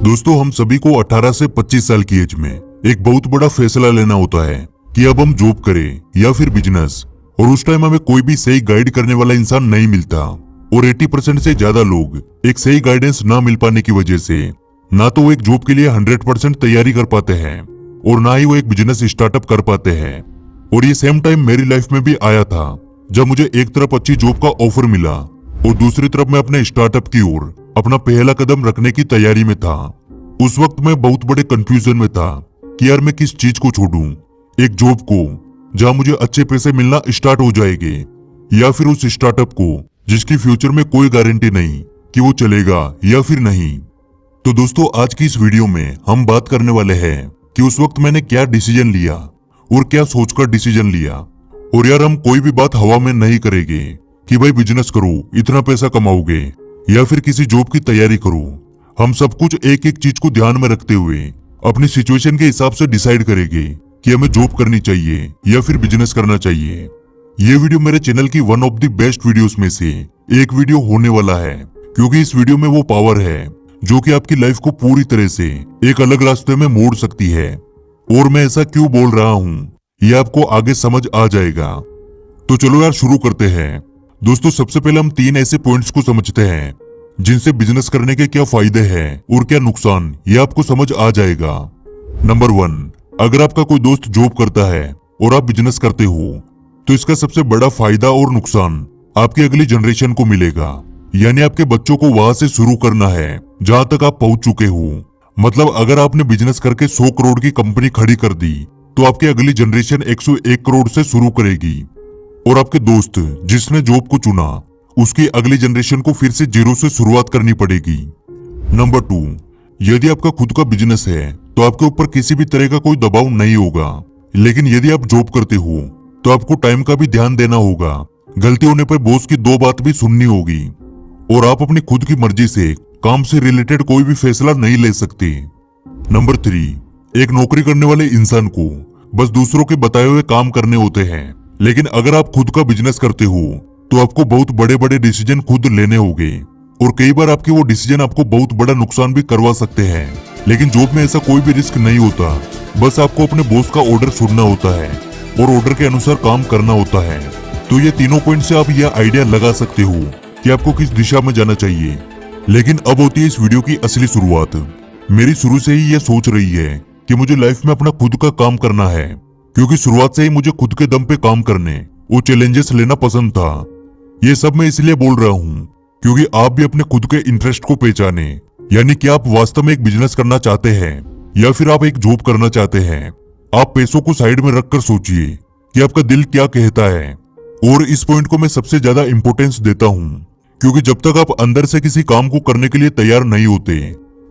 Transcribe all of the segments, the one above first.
दोस्तों, हम सभी को 18 से 25 साल की एज में एक बहुत बड़ा फैसला लेना होता है कि अब हम जॉब करें या फिर बिजनेस। और उस टाइम हमें कोई भी सही गाइड करने वाला इंसान नहीं मिलता और 80% से ज्यादा लोग एक सही गाइडेंस ना मिल पाने की वजह से ना तो वो एक जॉब के लिए 100% तैयारी कर पाते हैं और ना ही वो एक बिजनेस स्टार्टअप कर पाते हैं। और ये सेम टाइम मेरी लाइफ में भी आया था जब मुझे एक तरफ अच्छी जॉब का ऑफर मिला और दूसरी तरफ मैं अपने स्टार्टअप की ओर अपना पहला कदम रखने की तैयारी में था। उस वक्त मैं बहुत बड़े कंफ्यूजन में था कि यार मैं किस चीज को छोड़ूं, एक जॉब को जहां मुझे अच्छे पैसे मिलना स्टार्ट हो जाएंगे या फिर उस स्टार्टअप को जिसकी फ्यूचर में कोई गारंटी नहीं कि वो चलेगा या फिर नहीं। तो दोस्तों, आज की इस वीडियो में हम बात करने वाले हैं कि उस वक्त मैंने क्या डिसीजन लिया और क्या सोचकर डिसीजन लिया। और यार, हम कोई भी बात हवा में नहीं करेंगे कि भाई बिजनेस करो इतना पैसा कमाओगे या फिर किसी जॉब की तैयारी करो। हम सब कुछ एक एक चीज को ध्यान में रखते हुए अपनी सिचुएशन के हिसाब से डिसाइड करेंगे कि हमें जॉब करनी चाहिए या फिर बिजनेस करना चाहिए। ये वीडियो मेरे चैनल की one of the best videos में से एक वीडियो होने वाला है, क्योंकि इस वीडियो में वो पावर है जो कि आपकी लाइफ को पूरी तरह से एक अलग रास्ते में मोड़ सकती है। और मैं ऐसा क्यों बोल रहा हूँ ये आपको आगे समझ आ जाएगा। तो चलो यार, शुरू करते हैं। दोस्तों, सबसे पहले हम 3 ऐसे पॉइंट्स को समझते हैं जिनसे बिजनेस करने के क्या फायदे हैं और क्या नुकसान, ये आपको समझ आ जाएगा। नंबर 1, अगर आपका कोई दोस्त जॉब करता है और आप बिजनेस करते हो तो इसका सबसे बड़ा फायदा और नुकसान आपकी अगली जनरेशन को मिलेगा। यानी आपके बच्चों को वहां से शुरू करना है जहां तक आप पहुंच चुके हो। मतलब अगर आपने बिजनेस करके 100 करोड़ की कंपनी खड़ी कर दी तो आपकी अगली जनरेशन 101 करोड़ से शुरू करेगी। और आपके दोस्त जिसने जॉब को चुना उसकी अगली जनरेशन को फिर से जीरो से शुरुआत करनी पड़ेगी। नंबर 2, यदि आपका खुद का बिजनेस है तो आपके ऊपर किसी भी तरह का कोई दबाव नहीं होगा। लेकिन यदि आप जॉब करते हो तो आपको टाइम का भी ध्यान देना होगा। गलती होने पर बॉस की 2 बात भी सुननी होगी और आप अपनी खुद की मर्जी से काम से रिलेटेड कोई भी फैसला नहीं ले सकते। नंबर 3, एक नौकरी करने वाले इंसान को बस दूसरों के बताए हुए काम करने होते हैं। लेकिन अगर आप खुद का बिजनेस करते हो तो आपको बहुत बड़े बड़े डिसीजन खुद लेने होंगे और कई बार आपके वो डिसीजन आपको बहुत बड़ा नुकसान भी करवा सकते हैं। लेकिन जॉब में ऐसा कोई भी रिस्क नहीं होता, बस आपको अपने बॉस का ऑर्डर सुनना होता है और ऑर्डर के अनुसार काम करना होता है। तो ये तीनों पॉइंट से आप यह आइडिया लगा सकते हो कि आपको किस दिशा में जाना चाहिए। लेकिन अब होती है इस वीडियो की असली शुरुआत। मेरी शुरू से ही यह सोच रही है कि मुझे लाइफ में अपना खुद का काम करना है, क्योंकि शुरुआत से ही मुझे खुद के दम पे काम करने और चैलेंजेस लेना पसंद था। ये सब मैं इसलिए बोल रहा हूँ क्योंकि आप भी अपने खुद के इंटरेस्ट को पहचाने। यानी कि आप वास्तव में एक बिजनेस करना चाहते हैं या फिर आप एक जॉब करना चाहते हैं। आप पैसों को साइड में रखकर सोचिए कि आपका दिल क्या कहता है। और इस पॉइंट को मैं सबसे ज्यादा इंपॉर्टेंस देता हूँ, क्योंकि जब तक आप अंदर से किसी काम को करने के लिए तैयार नहीं होते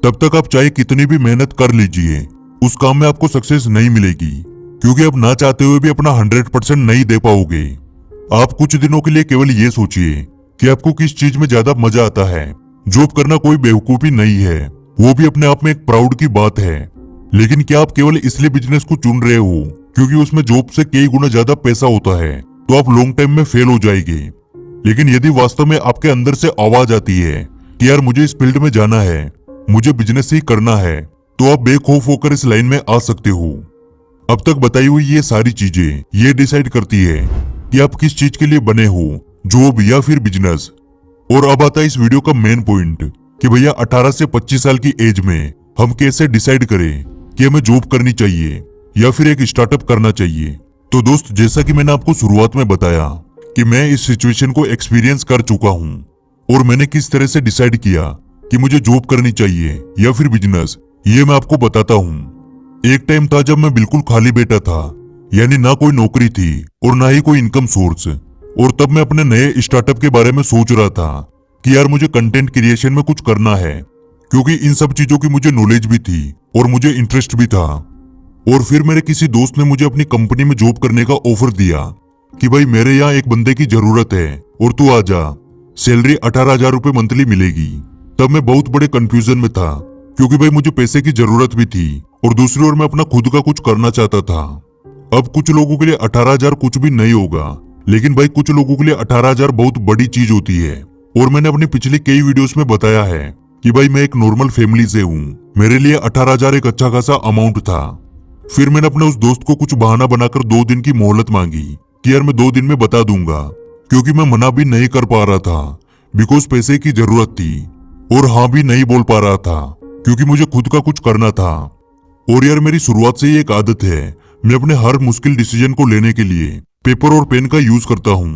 तब तक आप चाहे कितनी भी मेहनत कर लीजिए उस काम में आपको सक्सेस नहीं मिलेगी, क्योंकि आप ना चाहते हुए भी अपना 100% नहीं दे पाओगे। आप कुछ दिनों के लिए केवल ये सोचिए कि आपको किस चीज में ज्यादा मजा आता है। जॉब करना कोई बेवकूफी नहीं है, वो भी अपने आप में एक प्राउड की बात है। लेकिन क्या आप केवल इसलिए बिजनेस को चुन रहे हो क्योंकि उसमें जॉब से कई गुना ज्यादा पैसा होता है तो आप लॉन्ग टाइम में फेल हो जाएंगे। लेकिन यदि वास्तव में आपके अंदर से आवाज आती है कि यार मुझे इस फील्ड में जाना है, मुझे बिजनेस ही करना है, तो आप बेखौफ होकर इस लाइन में आ सकते हो। अब तक बताई हुई ये सारी चीजें ये डिसाइड करती है कि आप किस चीज के लिए बने हो, जॉब या फिर बिजनेस। और अब आता है इस वीडियो का मेन पॉइंट कि भैया 18 से 25 साल की एज में हम कैसे डिसाइड करें कि हमें जॉब करनी चाहिए या फिर एक स्टार्टअप करना चाहिए। तो दोस्त, जैसा कि मैंने आपको शुरुआत में बताया कि मैं इस सिचुएशन को एक्सपीरियंस कर चुका हूँ और मैंने किस तरह से डिसाइड किया कि मुझे जॉब करनी चाहिए या फिर बिजनेस, ये मैं आपको बताता हूँ। एक टाइम था जब मैं बिल्कुल खाली बैठा था, यानी ना कोई नौकरी थी और ना ही कोई इनकम सोर्स। और तब मैं अपने नए स्टार्टअप के बारे में सोच रहा था कि यार मुझे कंटेंट क्रिएशन में कुछ करना है, क्योंकि इन सब चीजों की मुझे नॉलेज भी थी और मुझे इंटरेस्ट भी था। और फिर मेरे किसी दोस्त ने मुझे अपनी कंपनी में जॉब करने का ऑफर दिया कि भाई मेरे यहाँ एक बंदे की जरूरत है और तू आ जा, सैलरी 18,000 रुपए मंथली मिलेगी। तब मैं बहुत बड़े कंफ्यूजन में था, क्योंकि भाई मुझे पैसे की जरूरत भी थी और दूसरी ओर मैं अपना खुद का कुछ करना चाहता था। अब कुछ लोगों के लिए 18,000 कुछ भी नहीं होगा, लेकिन भाई कुछ लोगों के लिए 18,000 बहुत बड़ी चीज होती है। और मैंने अपनी पिछली कई वीडियोस में बताया है कि भाई मैं एक नॉर्मल फैमिली से हूँ, मेरे लिए 18,000 एक अच्छा खासा अमाउंट था। फिर मैंने अपने उस दोस्त को कुछ बहाना बनाकर 2 दिन की मोहलत मांगी कि यार मैं 2 दिन में बता दूंगा, क्योंकि मैं मना भी नहीं कर पा रहा था बिकॉज पैसे की जरूरत थी, और हाँ भी नहीं बोल पा रहा था क्योंकि मुझे खुद का कुछ करना था। और यार मेरी शुरुआत से ही एक आदत है, मैं अपने हर मुश्किल डिसीजन को लेने के लिए पेपर और पेन का यूज करता हूँ।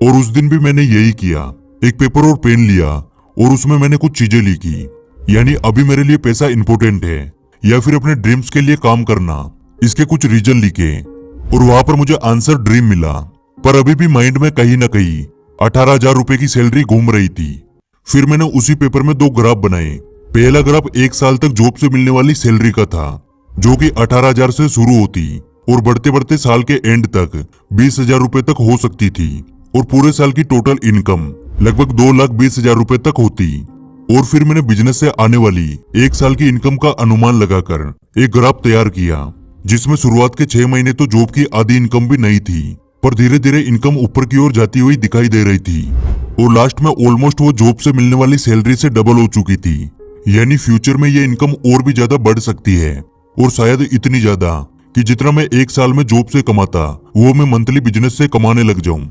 और उस दिन भी मैंने यही किया, एक पेपर और पेन लिया और उसमें मैंने कुछ चीजें लिखी, यानी अभी मेरे लिए पैसा इंपॉर्टेंट है या फिर अपने ड्रीम्स के लिए काम करना, इसके कुछ रीजन लिखे। और वहां पर मुझे आंसर ड्रीम मिला, पर अभी भी माइंड में कहीं ना कहीं 18,000 रुपए की सैलरी घूम रही थी। फिर मैंने उसी पेपर में 2 ग्राफ बनाए। पहला ग्राफ 1 साल तक जॉब से मिलने वाली सैलरी का था, जो कि 18,000 से शुरू होती और बढ़ते बढ़ते साल के एंड तक 20,000 रुपए तक हो सकती थी, और पूरे साल की टोटल इनकम लगभग 2,20,000 रुपए तक होती। और फिर मैंने बिजनेस से आने वाली 1 साल की इनकम का अनुमान लगाकर एक ग्राफ तैयार किया, जिसमें शुरुआत के 6 महीने तो जॉब की आधी इनकम भी नहीं थी, पर धीरे धीरे इनकम ऊपर की ओर जाती हुई दिखाई दे रही थी, और लास्ट में ऑलमोस्ट वो जॉब से मिलने वाली सैलरी से डबल हो चुकी थी। यानी फ्यूचर में ये इनकम और भी ज्यादा बढ़ सकती है, और शायद इतनी ज्यादा कि जितना मैं 1 साल में जॉब से कमाता वो मैं मंथली बिजनेस से कमाने लग जाऊं।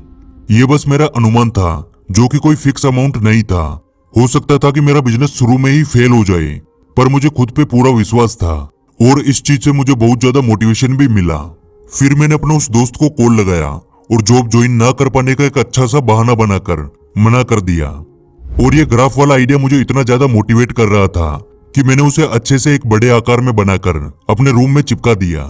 ये बस मेरा अनुमान था, जो कि कोई फिक्स अमाउंट नहीं था। हो सकता था कि मेरा बिजनेस शुरू में ही फेल हो जाए, पर मुझे खुद पे पूरा विश्वास था, और इस चीज से मुझे बहुत ज्यादा मोटिवेशन भी मिला। फिर मैंने अपने उस दोस्त को कॉल लगाया और जॉब ज्वाइन ना कर पाने का एक अच्छा सा बहाना बनाकर मना कर दिया। और ये ग्राफ वाला आइडिया मुझे इतना ज्यादा मोटिवेट कर रहा था कि मैंने उसे अच्छे से एक बड़े आकार में बनाकर अपने रूम में चिपका दिया।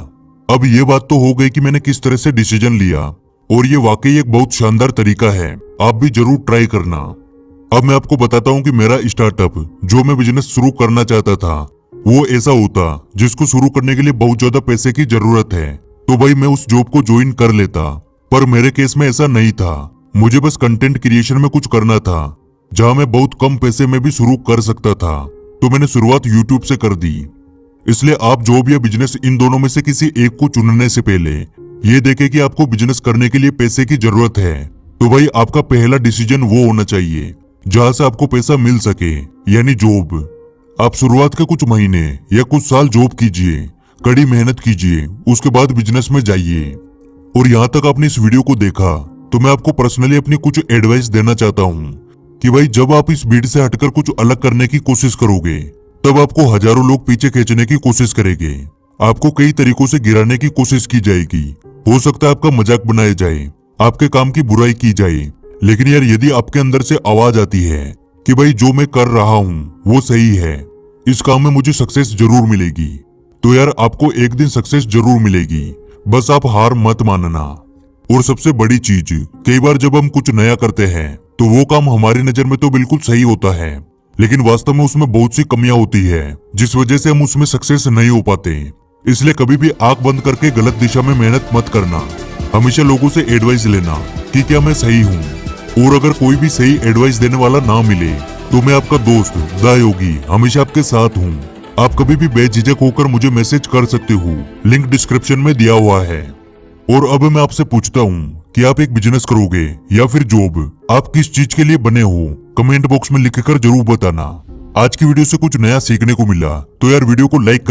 अब ये बात तो हो गई कि मैंने किस तरह से डिसीजन लिया, और ये वाकई एक बहुत शानदार तरीका है, आप भी जरूर ट्राई करना। अब मैं आपको बताता हूँ कि मेरा स्टार्टअप जो मैं बिजनेस शुरू करना चाहता था वो ऐसा होता जिसको शुरू करने के लिए बहुत ज्यादा पैसे की जरूरत है, तो भाई मैं उस जॉब को ज्वाइन कर लेता। पर मेरे केस में ऐसा नहीं था, मुझे बस कंटेंट क्रिएशन में कुछ करना था जहां मैं बहुत कम पैसे में भी शुरू कर सकता था, तो मैंने शुरुआत यूट्यूब से कर दी। इसलिए आप जॉब या बिजनेस इन दोनों में से किसी एक को चुनने से पहले ये देखें कि आपको बिजनेस करने के लिए पैसे की जरूरत है, तो भाई आपका पहला डिसीजन वो होना चाहिए जहां से आपको पैसा मिल सके, यानी जॉब। आप शुरुआत के कुछ महीने या कुछ साल जॉब कीजिए, कड़ी मेहनत कीजिए, उसके बाद बिजनेस में जाइए। और यहाँ तक आपने इस वीडियो को देखा तो मैं आपको पर्सनली अपनी कुछ एडवाइस देना चाहता हूँ कि भाई जब आप इस भीड़ से हटकर कुछ अलग करने की कोशिश करोगे, तब आपको हजारों लोग पीछे खींचने की कोशिश करेंगे, आपको कई तरीकों से गिराने की कोशिश की जाएगी। हो सकता है आपका मजाक बनाया जाए, आपके काम की बुराई की जाए, लेकिन यार यदि आपके अंदर से आवाज आती है कि भाई जो मैं कर रहा हूँ वो सही है, इस काम में मुझे सक्सेस जरूर मिलेगी, तो यार आपको एक दिन सक्सेस जरूर मिलेगी, बस आप हार मत मानना। और सबसे बड़ी चीज, कई बार जब हम कुछ नया करते हैं तो वो काम हमारी नजर में तो बिल्कुल सही होता है, लेकिन वास्तव में उसमें बहुत सी कमियां होती है जिस वजह से हम उसमें सक्सेस नहीं हो पाते। इसलिए कभी भी आंख बंद करके गलत दिशा में मेहनत मत करना, हमेशा लोगों से एडवाइस लेना कि क्या मैं सही हूँ। और अगर कोई भी सही एडवाइस देने वाला ना मिले तो मैं आपका दोस्त द योगी हमेशा आपके साथ हूँ। आप कभी भी बेझिझक होकर मुझे मैसेज कर सकते हो, लिंक डिस्क्रिप्शन में दिया हुआ है। और अब मैं आपसे पूछता हूँ कि आप एक बिजनेस करोगे या फिर जॉब, आप किस चीज के लिए बने हो, कमेंट बॉक्स में लिखकर जरूर बताना। आज की वीडियो से कुछ नया सीखने को मिला तो यार वीडियो को लाइक कर